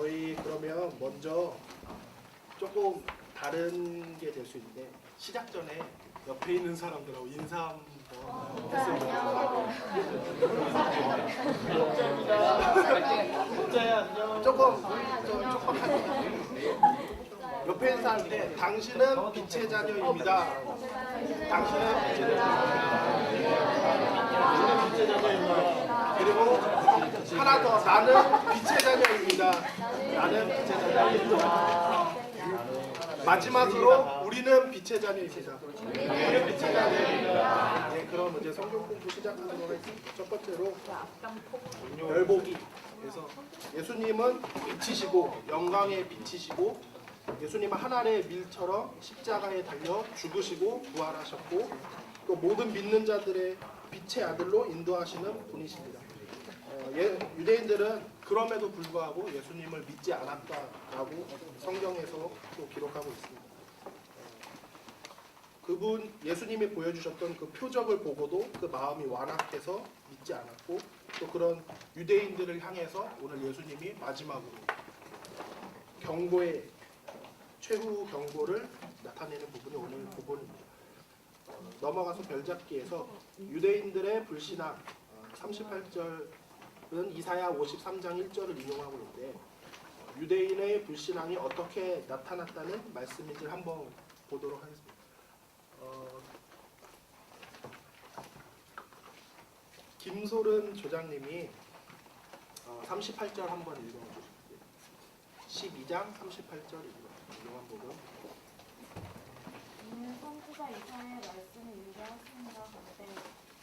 저희 그러면 먼저 조금 다른 게 될 수 있는데 시작 전에 옆에 있는 사람들하고 인사 한번 했으면 좋겠습니다. 조금 촉박하죠. 옆에 있는 사람한테 당신은 빛의 자녀입니다. 당신은 빛의 자녀입니다. 그리고 하나 더, 나는 빛의 자녀입니다. 나는 빛의 자녀입니다. 마지막으로 우리는 빛의 자녀입니다. 우리는 빛의 자녀입니다. 네, 그럼 이제 성경 공부 시작하도록 하겠습니다. 첫 번째로 열보기. 그래서 예수님은 빛이시고 영광의 빛이시고 예수님은 하늘의 밀처럼 십자가에 달려 죽으시고 부활하셨고 또 모든 믿는 자들의 빛의 아들로 인도하시는 분이십니다. 유대인들은 그럼에도 불구하고 예수님을 믿지 않았다라고 성경에서 또 기록하고 있습니다. 그분 예수님이 보여주셨던 그 표적을 보고도 그 마음이 완악해서 믿지 않았고 또 그런 유대인들을 향해서 오늘 예수님이 마지막으로 경고의 최후 경고를 나타내는 부분이 오늘 부분입니다. 넘어가서 별잡기에서 유대인들의 불신앙 38절은 이사야 53장 1절을 인용하고 있는데 유대인의 불신앙이 어떻게 나타났다는 말씀인지를 한번 보도록 하겠습니다. 김소른 조장님이 38절 한번 읽어주실게요. 12장 38절 인용한 부분. 이는 선지자 이사야의 말씀을 유래하시는가 본데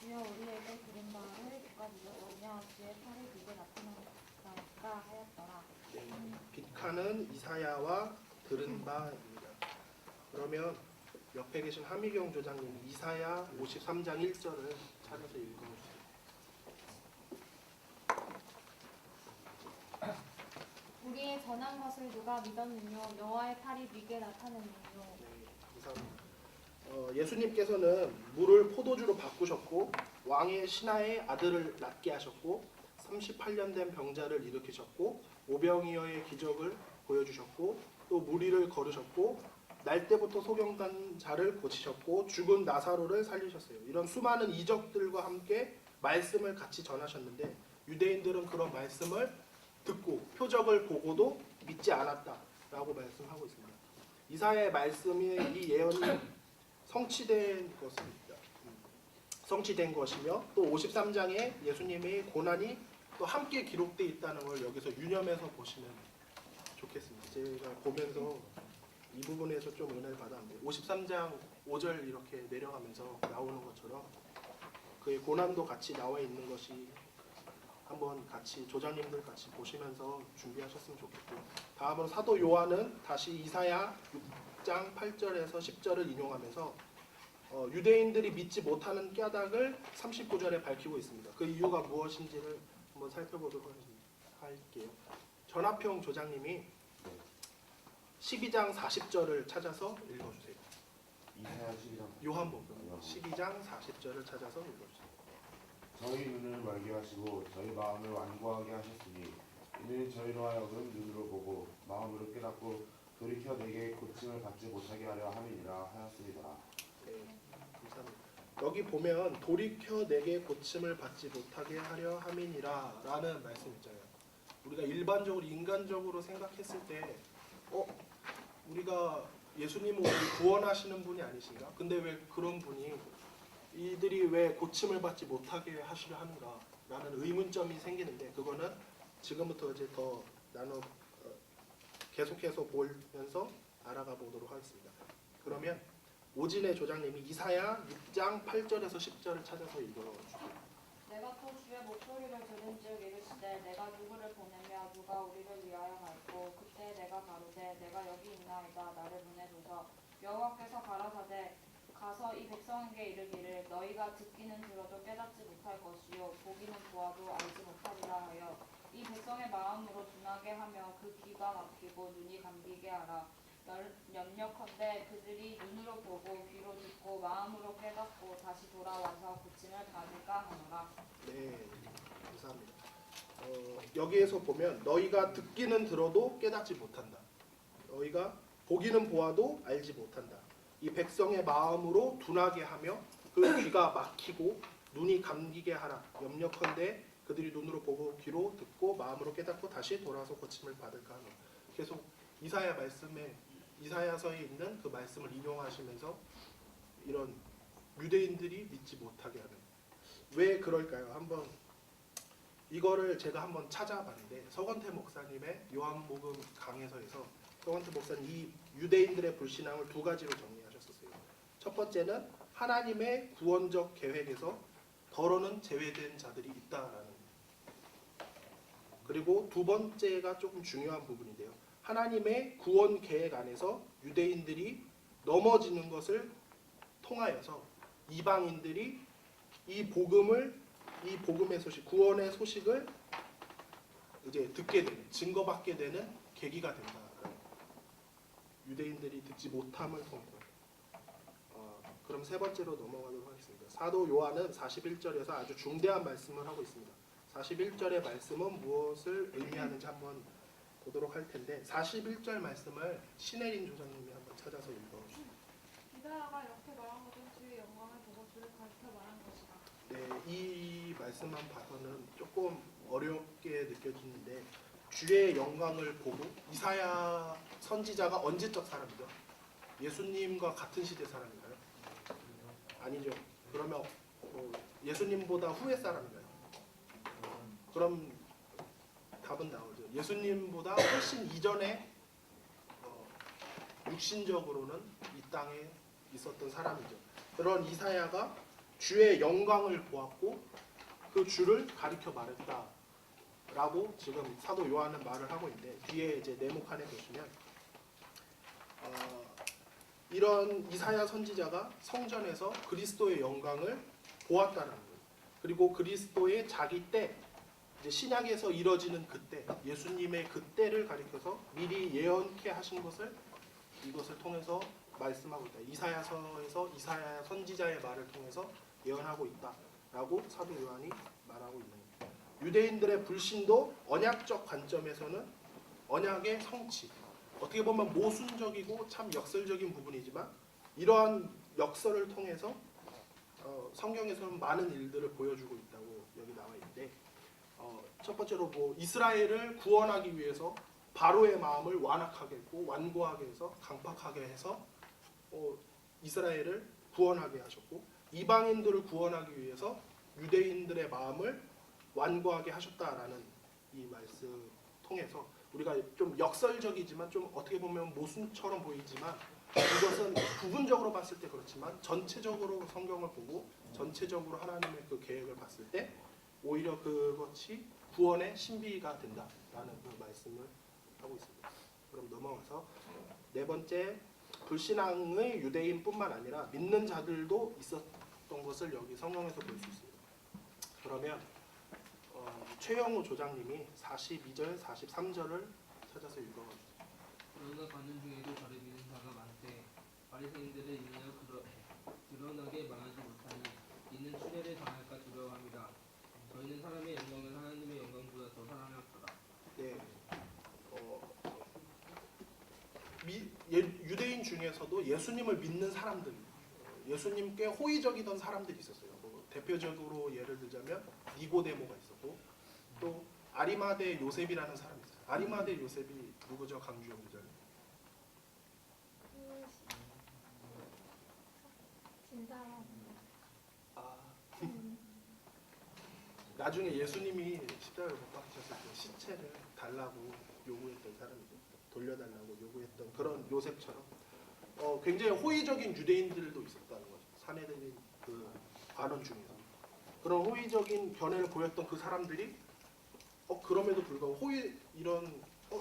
주여 우리에게 들은 바를 누가 믿었느냐 주의 팔이 비게 나타나니까 하였더라. 빅하는 이사야와 들은 바입니다. 그러면 옆에 계신 하미경 조장님 이사야 53장 1절을 찾아서 읽어주세요. 우리의 전한 것을 누가 믿었느뇨 여호와의 팔이 비게 나타냈느뇨. 네, 감사합니다. 예수님께서는 물을 포도주로 바꾸셨고 왕의 신하의 아들을 낫게 하셨고 38년 된 병자를 일으키셨고 오병이어의 기적을 보여주셨고 또 무리를 거르셨고 날 때부터 소경단 자를 고치셨고 죽은 나사로를 살리셨어요. 이런 수많은 이적들과 함께 말씀을 같이 전하셨는데 유대인들은 그런 말씀을 듣고 표적을 보고도 믿지 않았다라고 말씀하고 있습니다. 이사야의 말씀이 이 예언이 성취된 것입니다. 성취된 것이며 또 53장에 예수님의 고난이 또 함께 기록되어 있다는 걸 여기서 유념해서 보시면 좋겠습니다. 제가 보면서 이 부분에서 좀 은혜를 받았는데 53장 5절 이렇게 내려가면서 나오는 것처럼 그의 고난도 같이 나와 있는 것이 한번 같이 조장님들 같이 보시면서 준비하셨으면 좋겠고 다음으로 사도 요한은 다시 이사야 6장 8절에서 10절을 인용하면서 유대인들이 믿지 못하는 까닭을 39절에 밝히고 있습니다. 그 이유가 무엇인지를 한번 살펴보도록 할게요. 전하평 조장님이 12장 40절을 찾아서 읽어주세요. 이사야 12장 요한복음 12장 40절을 찾아서 읽어주세요. 저희 눈을 멀게 하시고 저희 마음을 완고하게 하셨으니 이는 저희로 하여금 눈으로 보고 마음으로 깨닫고 돌이켜 내게 고침을 받지 못하게 하려 함이니라 하였습니다. 네, 감사합니다. 여기 보면 돌이켜 내게 고침을 받지 못하게 하려 함이니라 라는 말씀이 있잖아요. 우리가 일반적으로 인간적으로 생각했을 때 우리가 예수님은 우리 구원하시는 분이 아니신가? 근데 왜 그런 분이 이들이 왜 고침을 받지 못하게 하시려 하는가? 라는 의문점이 생기는데 그거는 지금부터 이제 더 계속해서 보면서 알아가 보도록 하겠습니다. 그러면 오진의 조장님이 이사야 6장 8절에서 10절을 찾아서 읽어주세요. 내가 또 주의 목소리를 들은즉 이르시되 내가 누구를 보내며 누가 우리를 위하여 갈고 그때 내가 가로되 내가 여기 있나이다 나를 보내소서. 여호와께서 가라사대 가서 이 백성에게 이르기를 너희가 듣기는 들어도 깨닫지 못할 것이요 보기는 보아도 알지 못하리라 하여 이 백성의 마음으로 둔하게 하며 그 귀가 막히고 눈이 감기게 하라. 염려컨대 그들이 눈으로 보고 귀로 듣고 마음으로 깨닫고 다시 돌아와서 고침을 받을까 하노라. 네, 감사합니다. 여기에서 보면 너희가 듣기는 들어도 깨닫지 못한다. 너희가 보기는 보아도 알지 못한다. 이 백성의 마음으로 둔하게 하며 그 귀가 막히고 눈이 감기게 하라. 염려컨대 그들이 눈으로 보고 귀로 듣고 마음으로 깨닫고 다시 돌아서 고침을 받을까 하노. 계속 이사야 말씀에 이사야서에 있는 그 말씀을 인용하시면서 이런 유대인들이 믿지 못하게 하는, 왜 그럴까요? 한번 이거를 제가 한번 찾아봤는데 서건태 목사님의 요한복음 강해서에서 서건태 목사님 이 유대인들의 불신앙을 두 가지로 정리하셨었어요. 첫 번째는 하나님의 구원적 계획에서 더러는 제외된 자들이 있다라는, 그리고 두 번째가 조금 중요한 부분인데요. 하나님의 구원 계획 안에서 유대인들이 넘어지는 것을 통하여서 이방인들이 이 복음의 소식, 구원의 소식을 이제 듣게 되는, 증거받게 되는 계기가 된다. 유대인들이 듣지 못함을 통해서. 그럼 세 번째로 넘어가도록 하겠습니다. 사도 요한은 41절에서 아주 중대한 말씀을 하고 있습니다. 41절의 말씀은 무엇을 의미하는지 한번 보도록 할 텐데 41절 말씀을 신혜린 조장님이 한번 찾아서 읽어주세요. 이사야가 이렇게 말한 것은 주의 영광을 보고 주를 가리켜 말한 것이다. 네, 이 말씀만 봐서는 조금 어렵게 느껴지는데 주의 영광을 보고, 이사야 선지자가 언제적 사람이죠? 예수님과 같은 시대 사람인가요? 아니죠. 그러면 예수님보다 후의 사람인가요? 그럼 답은 나오죠. 예수님보다 훨씬 이전에 육신적으로는 이 땅에 있었던 사람이죠. 그런 이사야가 주의 영광을 보았고 그 주를 가리켜 말했다라고 지금 사도 요한은 말을 하고 있는데, 뒤에 이제 네모칸에 보시면 이런 이사야 선지자가 성전에서 그리스도의 영광을 보았다는 거예요. 그리고 그리스도의 자기 때, 이제 신약에서 이뤄지는 그때, 예수님의 그때를 가리켜서 미리 예언케 하신 것을 이것을 통해서 말씀하고 있다. 이사야서에서 이사야 선지자의 말을 통해서 예언하고 있다라고 사도 요한이 말하고 있는 거예요. 유대인들의 불신도 언약적 관점에서는 언약의 성취, 어떻게 보면 모순적이고 참 역설적인 부분이지만 이러한 역설을 통해서 성경에서는 많은 일들을 보여주고 있다고 여기 나와 있는데, 첫 번째로 이스라엘을 구원하기 위해서 바로의 마음을 완악하게 했고 완고하게 해서 강팍하게 해서 이스라엘을 구원하게 하셨고, 이방인들을 구원하기 위해서 유대인들의 마음을 완고하게 하셨다라는 이 말씀 통해서 우리가 좀 역설적이지만 좀 어떻게 보면 모순처럼 보이지만 이것은 부분적으로 봤을 때 그렇지만 전체적으로 성경을 보고 전체적으로 하나님의 그 계획을 봤을 때 오히려 그것이 구원의 신비가 된다라는 그 말씀을 하고 있습니다. 그럼 넘어가서 네 번째, 불신앙의 유대인뿐만 아니라 믿는 자들도 있었던 것을 여기 성경에서 볼 수 있습니다. 그러면 최영우 조장님이 42절, 43절을 찾아서 읽어주세요. 그러나 가는 중에도 저를 믿는 자가 많되 바리새인들을 인하여 드러나게 말하지 못하니 이는 추례를 당할까 두려워합니다. 저희는 사람의 영광을 하나님의 영광보다 더 사랑하였더라. 네, 유대인 중에서도 예수님을 믿는 사람들, 예수님께 호의적이던 사람들이 있었어요. 대표적으로 예를 들자면 니고데모가 있었고, 또 아리마대 요셉이라는 사람이 있어요. 아리마대 요셉이 누구죠, 강주영 기자님? 진사람. 나중에 예수님이 십자가를 못 박히셨을 때 시체를 달라고 요구했던 사람이죠. 돌려달라고 요구했던 그런 요셉처럼 굉장히 호의적인 유대인들도 있었다는 거죠. 사내들인 그 관원 중에서 그런 호의적인 견해를 보였던 그 사람들이 그럼에도 불구하고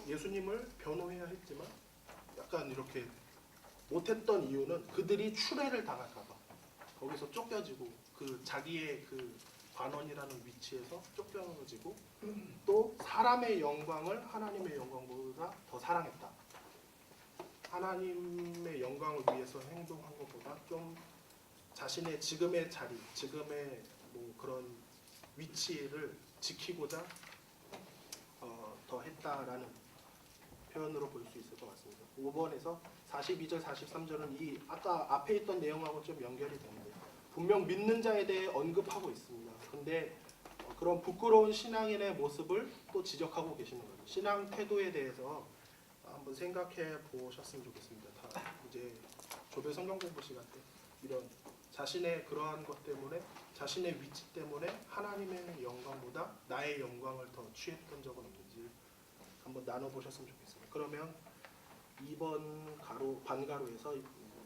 예수님을 변호해야 했지만 약간 이렇게 못했던 이유는 그들이 추례를 당할까봐, 거기서 쫓겨지고 그 자기의 그 관원이라는 위치에서 쫓겨지고, 또 사람의 영광을 하나님의 영광보다 더 사랑했다. 하나님의 영광을 위해서 행동한 것보다 좀 자신의 지금의 자리, 지금의 그런 위치를 지키고자 했다라는 표현으로 볼 수 있을 것 같습니다. 5번에서 42절, 43절은 이 아까 앞에 있던 내용하고 좀 연결이 되는데 분명 믿는 자에 대해 언급하고 있습니다. 근데 그런 부끄러운 신앙인의 모습을 또 지적하고 계시는 거죠. 신앙 태도에 대해서 한번 생각해 보셨으면 좋겠습니다. 다 이제 조별 성경 공부 시간 때 이런 자신의 그러한 것 때문에 자신의 위치 때문에 하나님의 영광보다 나의 영광을 더 취했던 적은 없는지 한번 나눠보셨으면 좋겠습니다. 그러면 2번 가로 반가로에서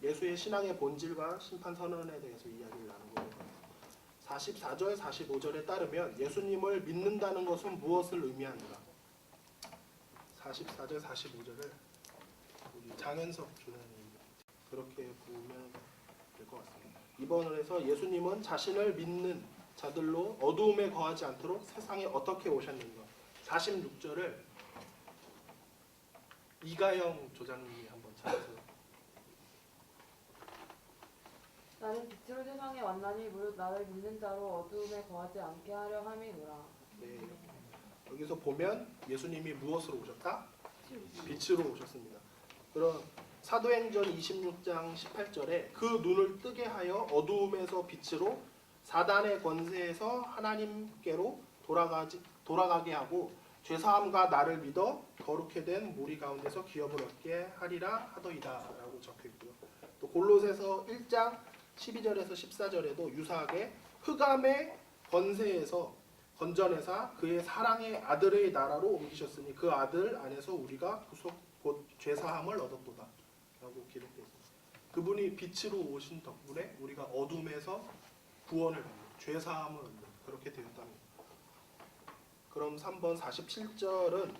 예수의 신앙의 본질과 심판 선언에 대해서 이야기를 나누고 44절, 45절에 따르면 예수님을 믿는다는 것은 무엇을 의미하는가? 44절, 45절을 우리 장현석 주사님 그렇게 보면 될 것 같습니다. 이번에서 예수님은 자신을 믿는 자들로 어두움에 거하지 않도록 세상에 어떻게 오셨는가? 46절을 이가영 조장님이 한번 찾아서 나는 빛으로 세상에 왔나니 무릇 나를 믿는 자로 어두움에 거하지 않게 하려 함이노라. 네. 여기서 보면 예수님이 무엇으로 오셨다? 빛으로 오셨습니다. 그럼 사도행전 26장 18절에 그 눈을 뜨게 하여 어두움에서 빛으로 사단의 권세에서 하나님께로 돌아가게 하고 죄사함과 나를 믿어 거룩해 된 무리 가운데서 기업을 얻게 하리라 하더이다 라고 적혀있고요. 또 골로새서 1장 12절에서 14절에도 유사하게 흑암의 권세에서 건전해사 그의 사랑의 아들의 나라로 옮기셨으니 그 아들 안에서 우리가 구속 곧 죄사함을 얻었도다 라고 기록되어 있습니다. 그분이 빛으로 오신 덕분에 우리가 어둠에서 구원을 받는 죄사함을 얻는 그렇게 되었다는 겁니다. 그럼 3번 47절은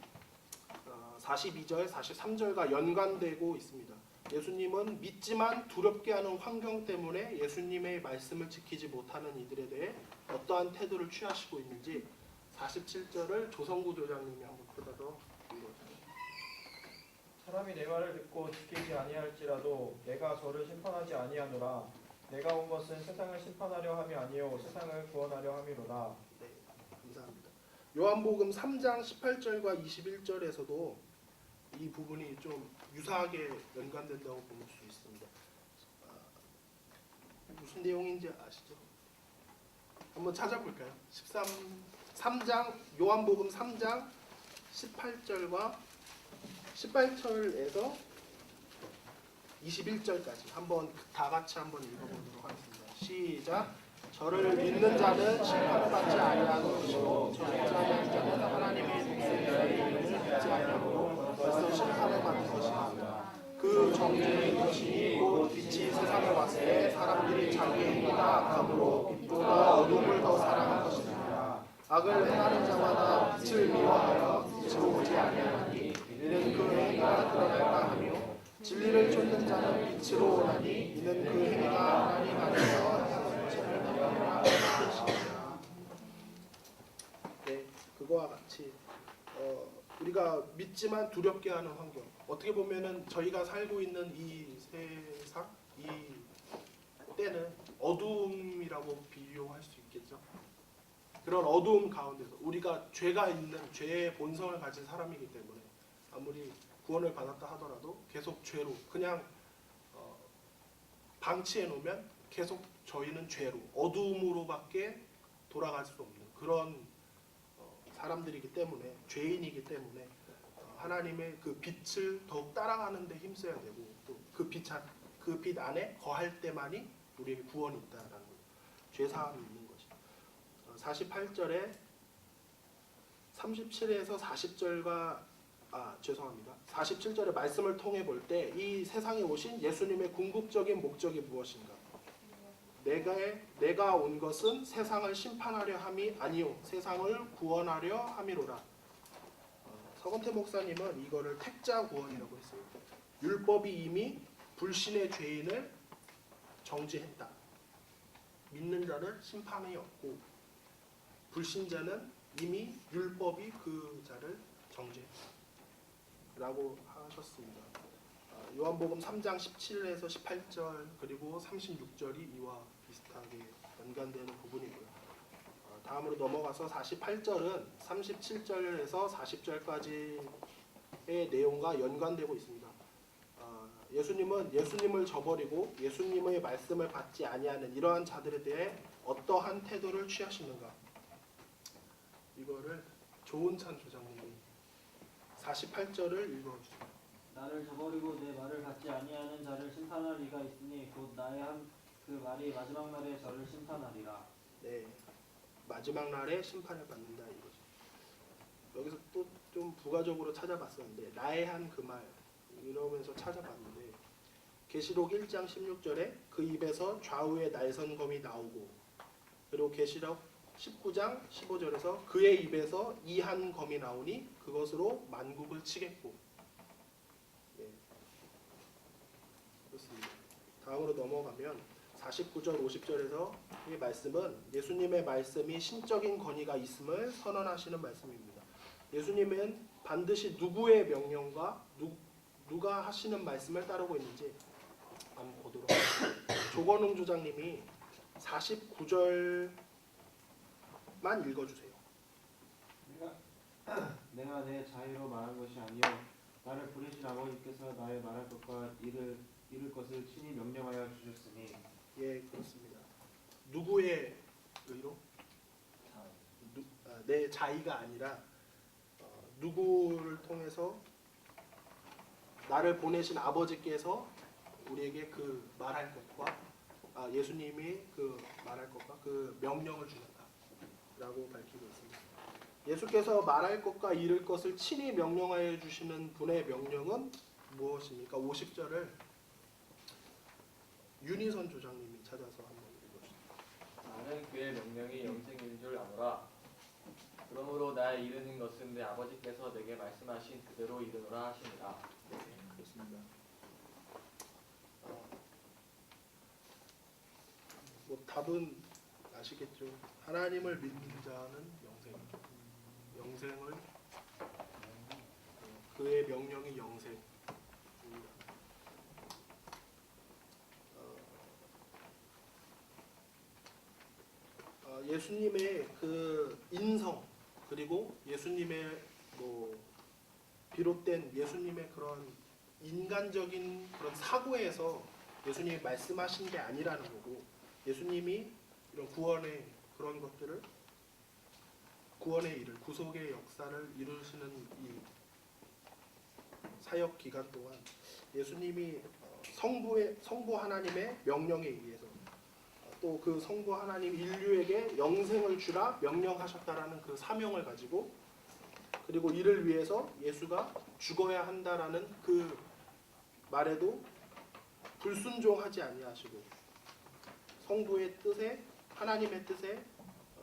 42절, 43절과 연관되고 있습니다. 예수님은 믿지만 두렵게 하는 환경 때문에 예수님의 말씀을 지키지 못하는 이들에 대해 어떠한 태도를 취하시고 있는지 47절을 조성구 조장님이 한번 뜯어서 읽어주세요. 사람이 내 말을 듣고 지키지 아니할지라도 내가 저를 심판하지 아니하노라. 내가 온 것은 세상을 심판하려 함이 아니요 세상을 구원하려 함이로라. 네, 감사합니다. 요한복음 3장 18절과 21절에서도 이 부분이 좀 유사하게 연관된다고 볼 수 있습니다. 무슨 내용인지 아시죠? 한번 찾아볼까요? 3장 요한복음 3장 18절과 18절에서 21절까지 한번 다 같이 한번 읽어보도록 하겠습니다. 시작. 저를 믿는 자는 심판을 받지 아니하는 것이고 저를 믿지 아니하는 자는 하나님의 목소리를 믿지 아니하므로 벌써 심판을 받는 것이다. 그 정죄의 이것이 곧 빛이 세상에 왔을 때 사람들이 자기의 행위가 악함으로 빛보다 어둠을 더 사랑한 것이다. 악을 행하는 자마다 빛을 미워하여 빛으로 오지 아니하나니 이는 그 행위가 드러날까 하며 진리를 쫓는 자는 빛으로 오나니 이는 그 행위가 하나님 안에서 네, 그거와 같이 우리가 믿지만 두렵게 하는 환경. 어떻게 보면은 저희가 살고 있는 이 세상, 이 때는 어두움이라고 비유할 수 있겠죠. 그런 어두움 가운데서 우리가 죄가 있는 죄의 본성을 가진 사람이기 때문에 아무리 구원을 받았다 하더라도 계속 죄로 그냥 방치해 놓으면 계속 저희는 죄로 어두움으로밖에 돌아갈 수 없는 그런 사람들이기 때문에 죄인이기 때문에 하나님의 그 빛을 더욱 따라가는 데 힘써야 되고 또 그 빛 안에 거할 때만이 우리에게 구원이 있다라는 거예요. 죄사함이 있는 것이죠. 48절에 37에서 40절과 47절의 말씀을 통해 볼 때 이 세상에 오신 예수님의 궁극적인 목적이 무엇인가? 내가 온 것은 세상을 심판하려 함이 아니요 세상을 구원하려 함이로라. 서건태 목사님은 이거를 택자 구원이라고 했어요. 율법이 이미 불신의 죄인을 정죄했다. 믿는 자를 심판이 없고 불신자는 이미 율법이 그 자를 정죄했다. 라고 하셨습니다. 요한복음 3장 17에서 18절 그리고 36절이 이와 비슷하게 연관되는 부분이고요. 다음으로 넘어가서 48절은 37절에서 40절까지의 내용과 연관되고 있습니다. 예수님은 예수님을 저버리고 예수님의 말씀을 받지 아니하는 이러한 자들에 대해 어떠한 태도를 취하시는가? 이거를 조은찬 조장님이 48절을 읽어주세요. 나를 저버리고 내 말을 받지 아니하는 자를 심판할 이가 있으니 곧 나의 한 그 말이 마지막 날에 저를 심판하리라. 네, 마지막 날에 심판을 받는다 이거죠. 여기서 또 좀 부가적으로 찾아봤었는데 나의 한 그 말 이러면서 찾아봤는데 계시록 1장 16절에 그 입에서 좌우의 날선검이 나오고, 그리고 계시록 19장 15절에서 그의 입에서 이 한 검이 나오니 그것으로 만국을 치겠고. 네, 그렇습니다. 다음으로 넘어가면 49절 50절에서 이 말씀은 예수님의 말씀이 신적인 권위가 있음을 선언하시는 말씀입니다. 예수님은 반드시 누구의 명령과 누가 하시는 말씀을 따르고 있는지 한번 보도록 하겠습니다. 조건웅 조장님이 49절만 읽어주세요. 내가 내 자유로 말한 것이 아니요 나를 보내신 아버지께서 나의 말할 것과 이를 것을 친히 명령하여 주셨으니. 예, 그렇습니다. 누구의 의로? 내 자의가 아니라 누구를 통해서 나를 보내신 아버지께서 우리에게 그 말할 것과 예수님이 그 말할 것과 그 명령을 주셨다라고 밝히고 있습니다. 예수께서 말할 것과 이를 것을 친히 명령하여 주시는 분의 명령은 무엇입니까? 50절을 윤희선 조장님이 찾아서 한번 읽어주세요. 나는 그의 명령이 영생인 줄 아노라. 그러므로 나의 이르는 것은 내 아버지께서 내게 말씀하신 그대로 이르노라 하시니라. 네, 그렇습니다. 뭐 답은 아시겠죠? 하나님을 믿는 자는 영생을 그의 명령이 영생입니다. 예수님의 그 인성 그리고 예수님의 비롯된 예수님의 그런 인간적인 그런 사고에서 예수님이 말씀하신 게 아니라는 거고, 예수님이 이런 구원의 그런 것들을 구원의 일을 구속의 역사를 이루시는 이 사역 기간 동안 예수님이 성부 하나님의 명령에 의해서 또 그 성부 하나님 인류에게 영생을 주라 명령하셨다라는 그 사명을 가지고, 그리고 이를 위해서 예수가 죽어야 한다라는 그 말에도 불순종하지 아니하시고 성부의 뜻에 하나님의 뜻에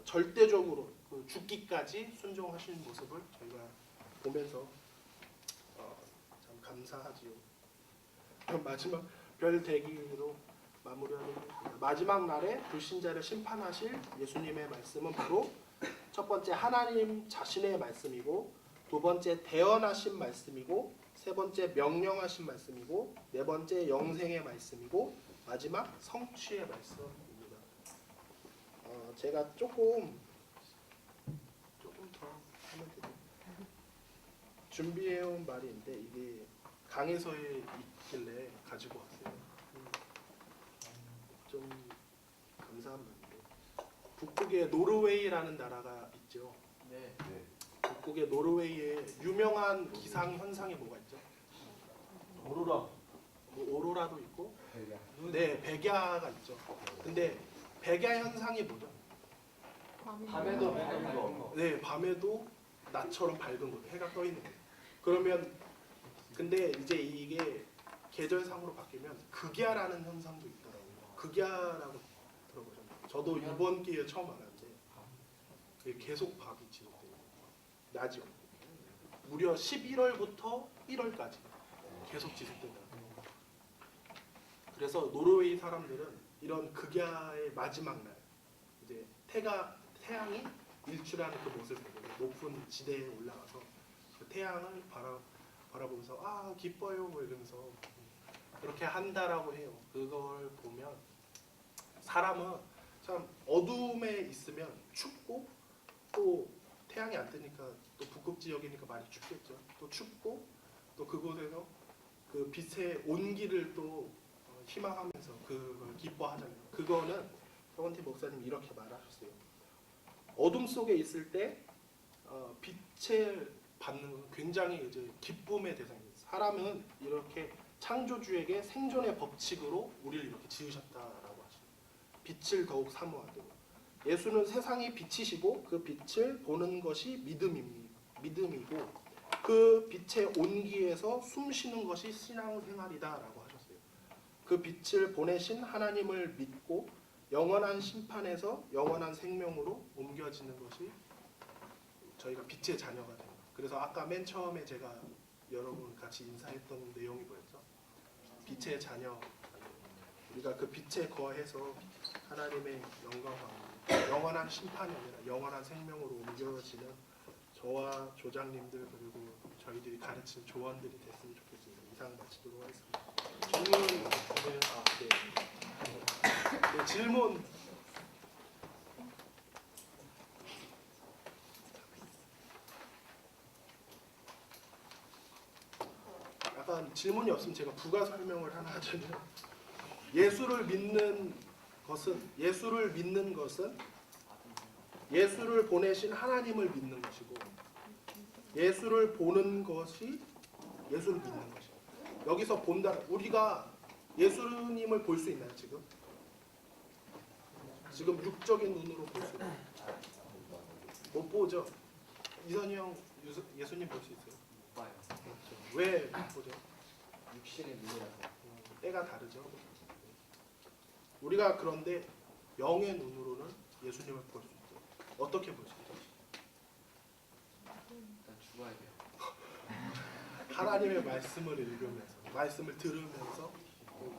절대적으로 그 죽기까지 순종하시는 모습을 저희가 보면서 참 감사하지요. 마지막 별 대기로 마무리하겠습니다. 마지막 날에 불신자를 심판하실 예수님의 말씀은 바로 첫 번째 하나님 자신의 말씀이고, 두 번째 대언하신 말씀이고, 세 번째 명령하신 말씀이고, 네 번째 영생의 말씀이고, 마지막 성취의 말씀입니다. 제가 조금 더 하면 되죠. 준비해온 말인데 이게 강에서에 있길래 가지고 왔어요. 좀 감사한 말인데, 북극에 노르웨이라는 나라가 있죠. 네. 북극의 노르웨이에 유명한 기상 현상이 뭐가 있죠? 오로라. 뭐 오로라도 있고, 네, 백야가 있죠. 근데 백야 현상이 뭐죠? 밤에도 밝은 거. 네, 밤에도 낮처럼 밝은 거죠. 해가 떠 있는 거예요. 그러면 근데 이제 이게 계절상으로 바뀌면 극야라는 현상도 있더라고요. 극야라고 들어보셨나요? 저도 이번 기회에 처음 알았는데 그게 계속 밤이 지속돼요. 낮이 없고 무려 11월부터 1월까지 계속 지속된다. 그래서 노르웨이 사람들은 이런 극야의 마지막 날, 이제 태양이 일출하는 그 모습을 보고 높은 지대에 올라가서 그 태양을 바라보면서 기뻐요 뭐 이러면서 그렇게 한다라고 해요. 그걸 보면 사람은 참 어둠에 있으면 춥고 또 태양이 안 뜨니까 또 북극 지역이니까 많이 춥겠죠. 또 춥고 또 그곳에서 그 빛의 온기를 또 희망하면서 그걸 기뻐하잖아요. 그거는 서건티 목사님 이렇게 말하셨어요. 어둠 속에 있을 때 빛을 받는 건 굉장히 이제 기쁨의 대상이에요. 사람은 이렇게 창조주에게 생존의 법칙으로 우리를 이렇게 지으셨다라고 하시죠. 빛을 더욱 사모하도록. 예수는 세상이 빛이시고 그 빛을 보는 것이 믿음이고 그 빛의 온기에서 숨쉬는 것이 신앙생활이다라고 하셨어요. 그 빛을 보내신 하나님을 믿고 영원한 심판에서 영원한 생명으로 옮겨지는 것이 저희가 빛의 자녀가 됩니다. 그래서 아까 맨 처음에 제가 여러분 같이 인사했던 내용이 뭐였죠? 빛의 자녀. 우리가 그 빛에 거해서 하나님의 영광과 영원한 심판이 아니라 영원한 생명으로 옮겨지는 저와 조장님들 그리고 저희들이 가르친 조언들이 됐으면 좋겠습니다. 이상 마치도록 하겠습니다. 질문 네, 질문. 약간 질문이 없으면 제가 부가 설명을 하나 하자면 예수를 믿는 것은 예수를 보내신 하나님을 믿는 것이고 예수를 보는 것이 예수를 믿는 것이고 여기서 본다. 우리가 예수님을 볼 수 있나요 지금? 지금 육적인 눈으로 볼 수 있나요? 못 보죠. 이선희 형 예수님 볼 수 있어요? 못 봐요. 그렇죠. 왜 못 보죠? 육신의 눈이라서. 때가 다르죠. 우리가 그런데 영의 눈으로는 예수님을 볼 수 있죠. 어떻게 볼 수 있죠? 일단 죽어야 돼요. 하나님의 말씀을 읽으면서 말씀을 들으면서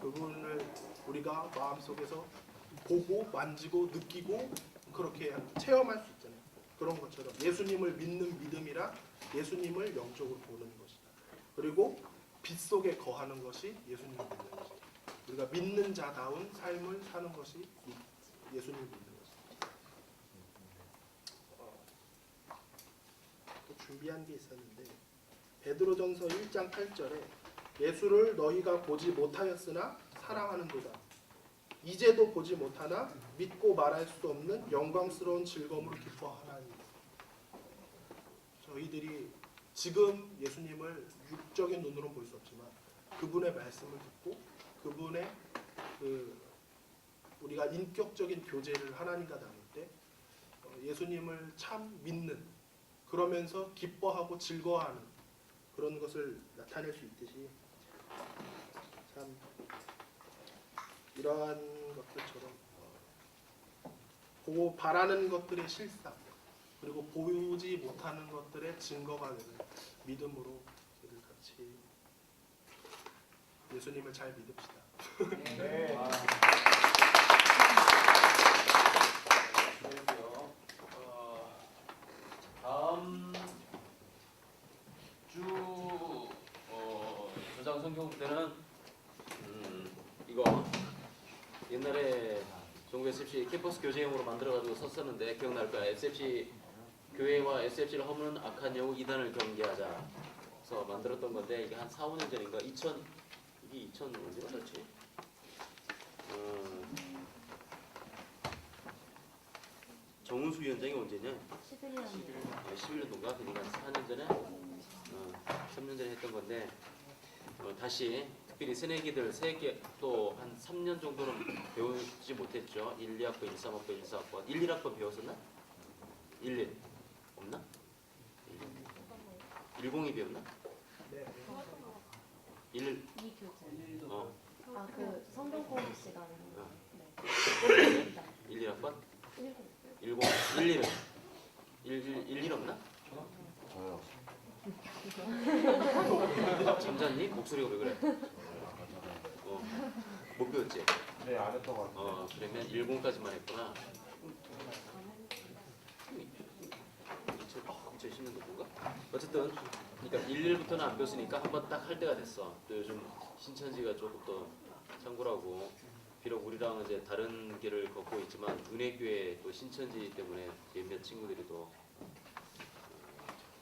그분을 우리가 마음속에서 보고 만지고 느끼고 그렇게 체험할 수 있잖아요. 그런 것처럼 예수님을 믿는 믿음이라 예수님을 영적으로 보는 것이다. 그리고 빛 속에 거하는 것이 예수님을 믿는 것이다. 우리가 믿는 자다운 삶을 사는 것이 예수님을 믿는 것이다. 또 준비한 게 있었는데 베드로전서 1장 8절에 예수를 너희가 보지 못하였으나 사랑하는도다. 이제도 보지 못하나 믿고 말할 수 없는 영광스러운 즐거움으로 기뻐하나니. 저희들이 지금 예수님을 육적인 눈으로 볼 수 없지만 그분의 말씀을 듣고 그분의 우리가 인격적인 교제를 하나님과 나눌 때 예수님을 참 믿는 그러면서 기뻐하고 즐거워하는 그런 것을 나타낼 수 있듯이 참 이러한 것들처럼 보고 바라는 것들의 실상 그리고 보지 못하는 것들의 증거가 되는 믿음으로 저희들 같이 예수님을 잘 믿읍시다. 네. 그래서요. 다음 주 조장 성경 때는 이거 옛날에 종교 SFC 캠퍼스 교제용으로 만들어가지고 썼었는데 기억날 거야. SFC 교회와 SFC를 허무는 악한 영웅 2단을 경계하자. 그래서 만들었던 건데 이게 한 4, 5년 전인가? 이게 2000 언제가 됐지? 정은수 위원장이 언제냐? 11년도인가? 그러니까 4년 전에 3년 전에 했던 건데 다시 특별히 새내기들 새내기 또 한 3년 정도는 배우지 못했죠. 1, 2학번, 1, 3학번, 1, 4학번 1, 1학번 배웠었나? 1, 1 없나? 102 배웠나? 네. 2 교재. 그 성경 공부 시간에. 네. 1, 2학번? 1 10, 1, 1은 1, 1 없나? 저요. 잠잤니? 목소리가 왜 그래? 못 배웠지? 네, 안 했던 것 같아요. 그러면 10까지만 했구나. 2010년도인가? 어쨌든 그러니까 11부터는 안 배웠으니까 한번 딱 할 때가 됐어. 또 요즘 신천지가 조금 더 참고라고 비록 우리랑 이제 다른 길을 걷고 있지만 은혜교회 또 신천지 때문에 몇몇 친구들이 또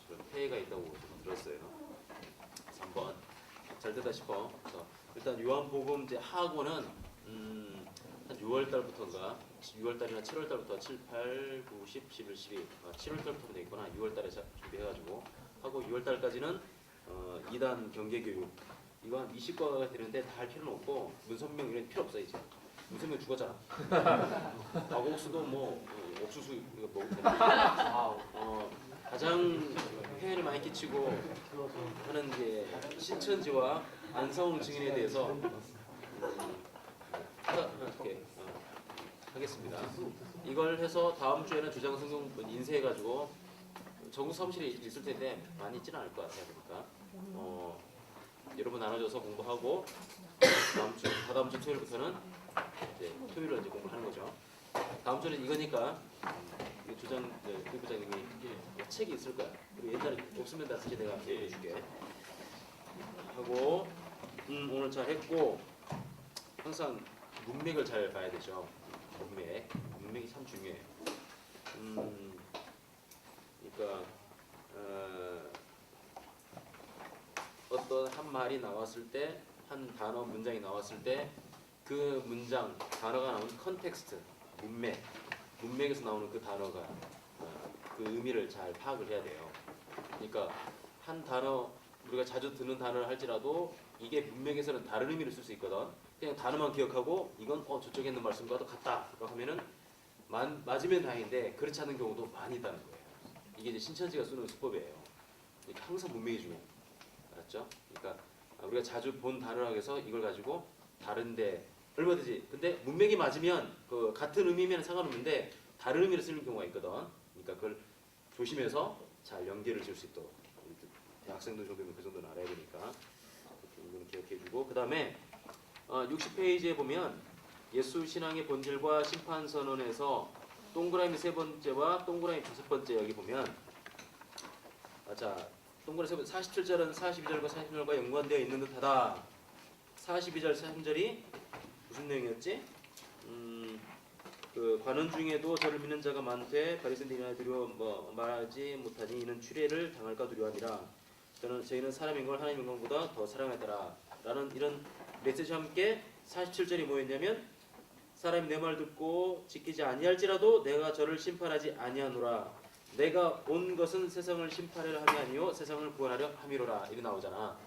저런 폐해가 있다고 좀 들었어요. 3번 잘 되다 싶어. 그래서 일단 요한복음 이제 하고는 한 6월 달부터인가 6월 달이나 7월 달부터 7, 8, 9, 10, 11, 12 7월 달부터 되겠구나. 6월 달에 준비해가지고 하고 6월 달까지는 2단 경계 교육 이거 한 20과가 되는데 다 할 필요는 없고 문선명 이런 필요 없어 이제. 문선명 죽었잖아. 마곡수도 뭐 옥수수 이거 먹으면 가장 폐해를 많이 끼치고 하는 게 신천지와 안성웅 증인에 대해서 이렇게 하겠습니다. 이걸 해서 다음 주에는 주장 성경 인쇄해가지고 전국 사무실에 있을 텐데 많이 있지는 않을 것 같아요. 그러니까 여러분 나눠줘서 공부하고 다다음 주 토요일부터는 이제 토요일로 이제 공부하는 거죠. 다음 주는 이거니까 주장 부장님이 책이 있을 거야. 그리고 옛날에 없으면 다시 내가 보여줄게. 하고 오늘 잘 했고 항상 문맥을 잘 봐야 되죠. 문맥이 참 중요해요. 그러니까 어떤 한 말이 나왔을 때, 한 단어 문장이 나왔을 때 그 문장 단어가 나오는 컨텍스트, 문맥에서 나오는 그 단어가 그 의미를 잘 파악을 해야 돼요. 그러니까 한 단어 우리가 자주 듣는 단어를 할지라도 이게 문맥에서는 다른 의미를 쓸 수 있거든. 그냥 단어만 기억하고 이건 저쪽에 있는 말씀과도 같다 하면은 맞으면 다행인데 그렇지 않은 경우도 많이 있다는 거예요. 이게 이제 신천지가 쓰는 수법이에요. 그러니까 항상 문맥이 중요해요. 알았죠? 그러니까 우리가 자주 본 단어라고 해서 이걸 가지고 다른데 얼마든지 근데 문맥이 맞으면 그 같은 의미면 상관없는데 다른 의미를 쓰는 경우가 있거든. 그러니까 그걸 조심해서 잘 연계를 지을 수 있도록 대학생들 정도면 그 정도는 알아야 되니까 이거는 기억해주고 그 다음에 60페이지에 보면 예수 신앙의 본질과 심판 선언에서 동그라미 세 번째와 동그라미 다섯 번째 여기 보면 자 동그라미 세 번째 47절은 42절과 40절과 연관되어 있는 듯하다. 42절 43절이 무슨 내용이었지? 그 관원 중에도 저를 믿는 자가 많되 바리새인들이나 두려워 말하지 못하니 이는 추례를 당할까 두려워함이라. 저희는 사람인 걸 하나님인 것보다 더 사랑하더라. 라는 이런 메시지와 함께 47절이 뭐였냐면 사람이 내 말 듣고 지키지 아니할지라도 내가 저를 심판하지 아니하노라. 내가 온 것은 세상을 심판하려 함이 아니요 세상을 구원하려 함이로라. 이렇게 나오잖아.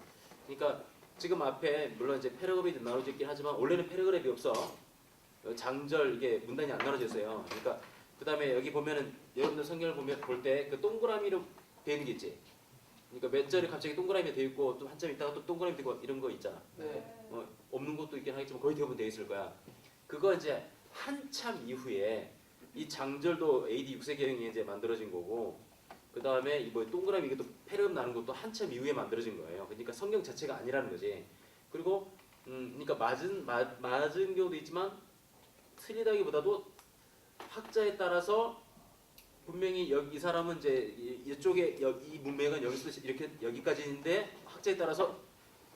그러니까 지금 앞에 물론 이제 패러그래프이 나눠져 있긴 하지만 원래는 패러그래프이 없어. 장절 이게 문단이 안 나눠져 있어요. 그러니까 그 다음에 여기 보면은 여러분들 성경을 볼 때 그 동그라미로 되어 있는 게 있지. 그러니까 몇 절이 갑자기 동그라미가 되어 있고 또 한참 있다가 또 동그라미 되고 이런 거 있잖아. 없는 것도 있긴 하겠지만 거의 대부분 되어 있을 거야. 그거 이제 한참 이후에 이 장절도 AD 6세기경에 이제 만들어진 거고 그 다음에 뭐 동그라미 이게 또 패러그래프 나는 것도 한참 이후에 만들어진 거예요. 그러니까 성경 자체가 아니라는 거지. 그리고 그러니까 맞은 경우도 있지만 틀리다기보다도 학자에 따라서 분명히 이 사람은 이제 이쪽에 이 문맥은 여기서 이렇게 여기까지인데 학자에 따라서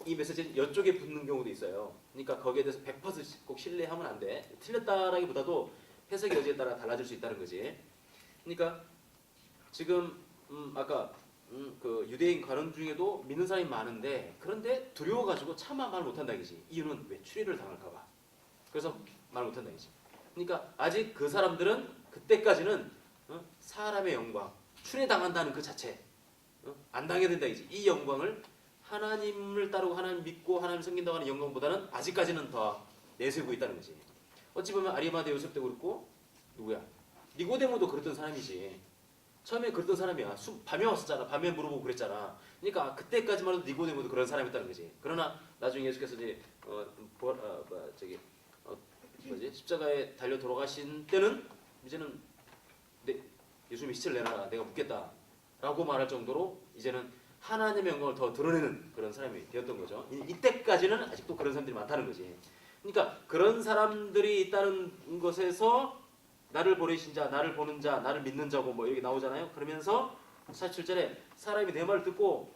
이 메시지는 이쪽에 붙는 경우도 있어요. 그러니까 거기에 대해서 100%꼭 신뢰하면 안 돼. 틀렸다라기보다도 해석의 여지에 따라 달라질 수 있다는 거지. 그러니까 지금 아까 그 유대인 관원 중에도 믿는 사람이 많은데 그런데 두려워가지고 차마 말 못한다 이지. 이유는 왜 추리를 당할까봐. 그래서 말 못한다 이지. 그러니까 아직 그 사람들은 그때까지는 사람의 영광, 추례당한다는 그 자체 안 당해야 된다 이지. 이 영광을 하나님을 따르고 하나님 믿고 하나님 섬긴다고 하는 영광보다는 아직까지는 더 내세우고 있다는 거지. 어찌 보면 아리마대 요셉도 그렇고 누구야? 니고데모도 그랬던 사람이지. 처음에 그랬던 사람이야. 밤에 왔었잖아. 밤에 물어보고 그랬잖아. 그러니까 그때까지만 해도 니고데모도 그런 사람이었다는 거지. 그러나 나중에 예수께서 이제 십자가에 달려 돌아가신 때는 이제는 예수님이 시체를 내놔라. 내가 묻겠다라고 말할 정도로 이제는 하나님의 영광을 더 드러내는 그런 사람이 되었던 거죠. 이때까지는 아직도 그런 사람들이 많다는 거지. 그러니까 그런 사람들이 있다는 것에서 나를 보내신 자, 나를 보는 자, 나를 믿는 자고 뭐 이렇게 나오잖아요. 그러면서 47절에 사람이 내 말을 듣고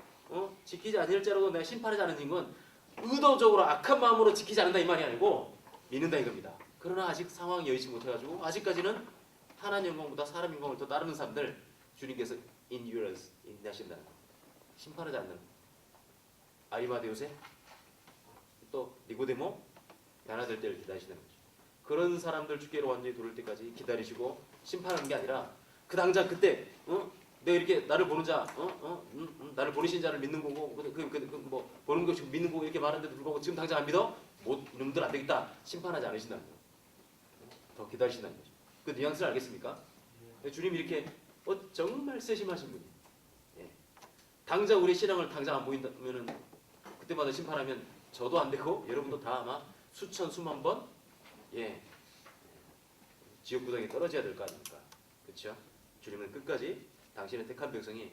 지키지 아니할지라도 내가 심판하지 않는 건 의도적으로 악한 마음으로 지키지 않는다 이 말이 아니고 믿는다 이겁니다. 그러나 아직 상황이 여의치 못해가지고 아직까지는 하나님 영광보다 사람 영광을 더 따르는 사람들 주님께서 endurance 인내하신다는 거. 심판하지 않는 아리마데요세 또 니고데모 야나될 때를 기다리시는 거죠. 그런 사람들 주께로 완전히 돌을 때까지 기다리시고 심판하는 게 아니라 그 당장 그때 내가 이렇게 나를 보는 자 나를 보내신 자를 믿는 거고 뭐 보는 것이 믿는 거고 이렇게 말하는데도 불구하고 지금 당장 안 믿어? 못 이놈들 안 되겠다. 심판하지 않으신다는 거예요. 더 기다리신다는 거죠. 그 뉘앙스를 알겠습니까? 주님이 이렇게 정말 세심하신 분이. 예. 당장 우리 신앙을 당장 안 보인다면은 그때마다 심판하면 저도 안 되고 여러분도 다 아마 수천 수만 번 예. 지옥 구덩이에 떨어져야 될 거 아닙니까? 그렇죠? 주님은 끝까지 당신의 택한 백성이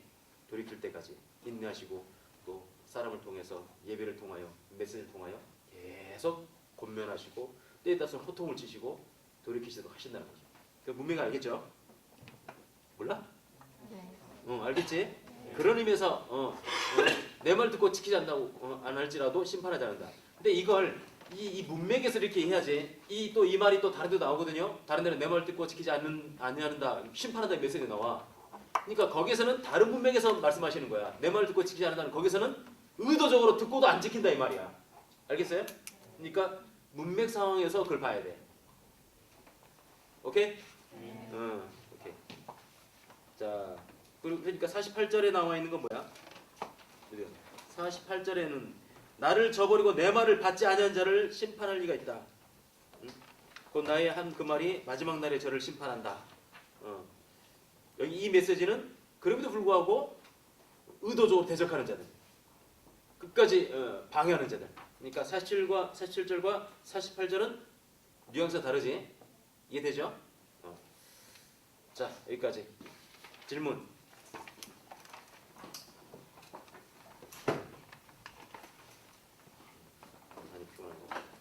돌이킬 때까지 인내하시고 또 사람을 통해서 예배를 통하여 메시지를 통하여 계속 권면하시고 때에 따라서 호통을 치시고 돌이키시도록 하신다는 거죠. 그 문맥 알겠죠? 몰라? 네. 알겠지? 그런 의미에서 내 말 듣고 지키지 않는다고 안 할지라도 심판하지 않는다. 근데 이걸 이 문맥에서 이렇게 해야지. 이 말이 또 다른 데도 나오거든요. 다른 데는 내 말 듣고 지키지 않는다, 심판한다 메시지 나와. 그러니까 거기서는 다른 문맥에서 말씀하시는 거야. 내 말 듣고 지키지 않는다는 거기서는 의도적으로 듣고도 안 지킨다 이 말이야. 알겠어요? 그러니까 문맥 상황에서 그걸 봐야 돼. 오케이? 오케이. 자, 그러니까 48절에 나와 있는 건 뭐야? 48절에는 나를 저버리고 내 말을 받지 아니한 자를 심판할 리가 있다. 곧 나의 한 그 말이 마지막 날에 저를 심판한다. 여기 이 메시지는 그럼에도 불구하고 의도적으로 대적하는 자들, 끝까지 방해하는 자들. 그러니까 47절과 48절은 뉘앙스가 다르지? 이해되죠? 자, 여기까지. 질문.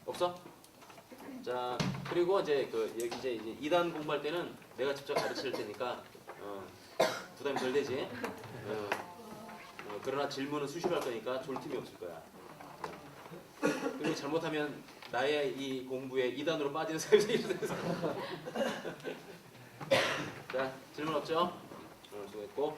없어? 자, 그리고 이제 여기 이제 2단 공부할 때는 내가 직접 가르칠 테니까 부담이 덜 되지. 그러나 질문은 수시로 할 거니까 졸 틈이 없을 거야. 그리고 잘못하면 나의 이 공부에 2단으로 빠지는 사람이 있어서. 자, 질문 없죠? 수고했고.